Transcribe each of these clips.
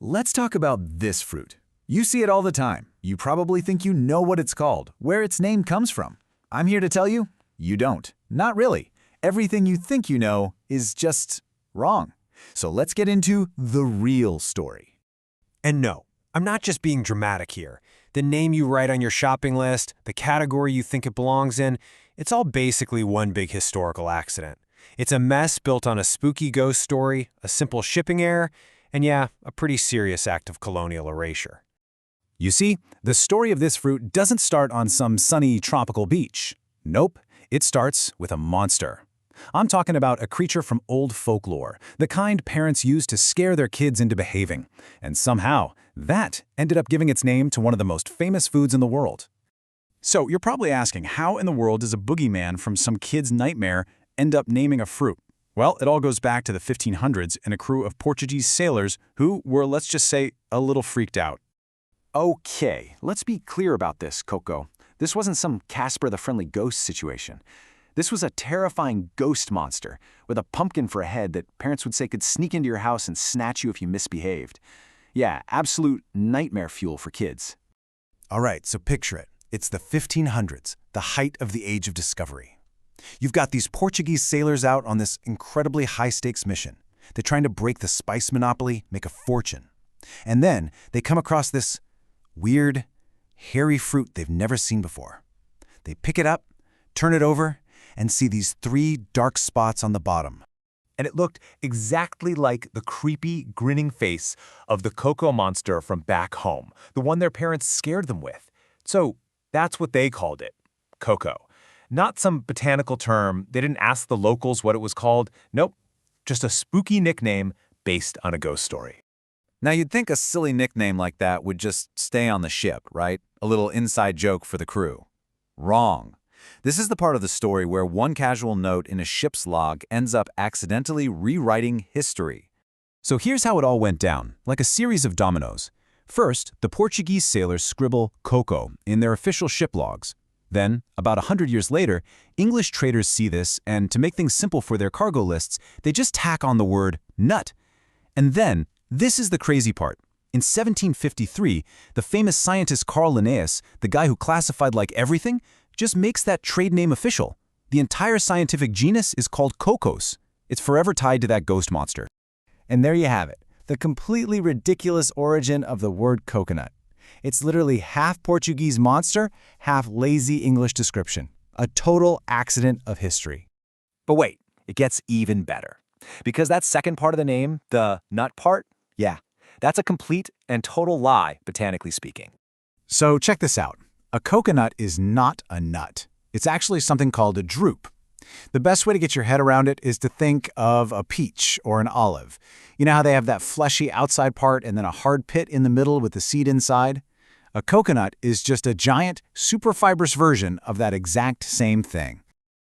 Let's talk about this fruit. You see it all the time. You probably think you know what it's called, where its name comes from. I'm here to tell you, you don't. Not really. Everything you think you know is just wrong. So let's get into the real story. And no, I'm not just being dramatic here. The name you write on your shopping list, the category you think it belongs in, it's all basically one big historical accident. It's a mess built on a spooky ghost story, a simple shipping error, and yeah, a pretty serious act of colonial erasure. You see, the story of this fruit doesn't start on some sunny tropical beach. Nope, it starts with a monster. I'm talking about a creature from old folklore, the kind parents used to scare their kids into behaving. And somehow, that ended up giving its name to one of the most famous foods in the world. So you're probably asking, how in the world does a boogeyman from some kid's nightmare end up naming a fruit? Well, it all goes back to the 1500s and a crew of Portuguese sailors who were, let's just say, a little freaked out. Okay, let's be clear about this, Coco. This wasn't some Casper the Friendly Ghost situation. This was a terrifying ghost monster with a pumpkin for a head that parents would say could sneak into your house and snatch you if you misbehaved. Yeah, absolute nightmare fuel for kids. All right, so picture it. It's the 1500s, the height of the Age of Discovery. You've got these Portuguese sailors out on this incredibly high-stakes mission. They're trying to break the spice monopoly, make a fortune. And then they come across this weird, hairy fruit they've never seen before. They pick it up, turn it over, and see these 3 dark spots on the bottom. And it looked exactly like the creepy, grinning face of the coco monster from back home, the one their parents scared them with. So that's what they called it, coco. Not some botanical term. They didn't ask the locals what it was called. Nope, just a spooky nickname based on a ghost story. Now, you'd think a silly nickname like that would just stay on the ship, right? A little inside joke for the crew. Wrong. This is the part of the story where one casual note in a ship's log ends up accidentally rewriting history. So here's how it all went down, like a series of dominoes. First, the Portuguese sailors scribble coco in their official ship logs. Then, about 100 years later, English traders see this, and to make things simple for their cargo lists, they just tack on the word nut. And then, this is the crazy part. In 1753, the famous scientist Carl Linnaeus, the guy who classified like everything, just makes that trade name official. The entire scientific genus is called cocos. It's forever tied to that ghost monster. And there you have it, the completely ridiculous origin of the word coconut. It's literally half Portuguese monster, half lazy English description. A total accident of history. But wait, it gets even better. Because that second part of the name, the nut part, yeah, that's a complete and total lie, botanically speaking. So check this out. A coconut is not a nut. It's actually something called a drupe. The best way to get your head around it is to think of a peach or an olive. You know how they have that fleshy outside part and then a hard pit in the middle with the seed inside? A coconut is just a giant, super fibrous version of that exact same thing.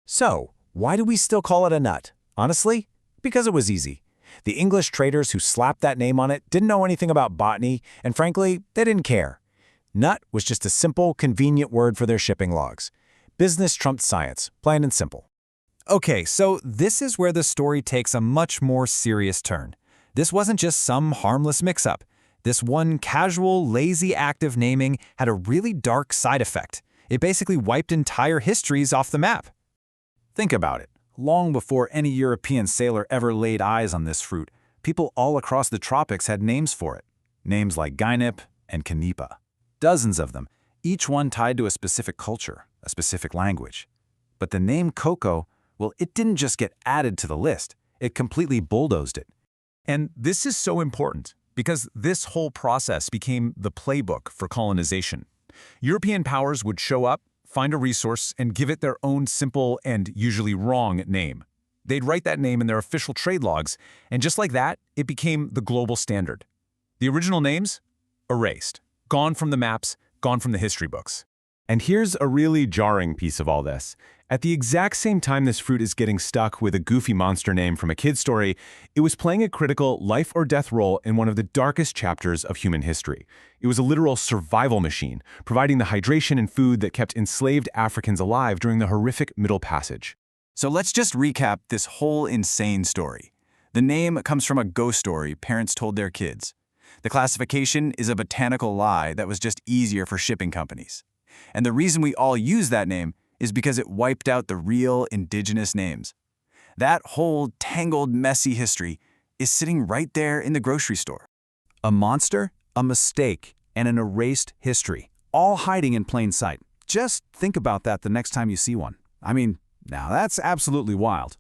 So, why do we still call it a nut? Honestly, because it was easy. The English traders who slapped that name on it didn't know anything about botany, and frankly, they didn't care. Nut was just a simple, convenient word for their shipping logs. Business trumped science, plain and simple. Okay, so this is where the story takes a much more serious turn. This wasn't just some harmless mix-up. This one casual, lazy act of naming had a really dark side effect. It basically wiped entire histories off the map. Think about it. Long before any European sailor ever laid eyes on this fruit, people all across the tropics had names for it. Names like Guinep and Canepa. Dozens of them, each one tied to a specific culture, a specific language. But the name coco, well, it didn't just get added to the list. It completely bulldozed it. And this is so important because this whole process became the playbook for colonization. European powers would show up, find a resource, and give it their own simple and usually wrong name. They'd write that name in their official trade logs, and just like that, it became the global standard. The original names? Erased. Gone from the maps, gone from the history books. And here's a really jarring piece of all this. At the exact same time this fruit is getting stuck with a goofy monster name from a kid's story, it was playing a critical life or death role in one of the darkest chapters of human history. It was a literal survival machine, providing the hydration and food that kept enslaved Africans alive during the horrific Middle Passage. So let's just recap this whole insane story. The name comes from a ghost story parents told their kids. The classification is a botanical lie that was just easier for shipping companies. And the reason we all use that name is because it wiped out the real indigenous names. That whole tangled, messy history is sitting right there in the grocery store. A monster, a mistake, and an erased history, all hiding in plain sight. Just think about that the next time you see one. I mean, now that's absolutely wild.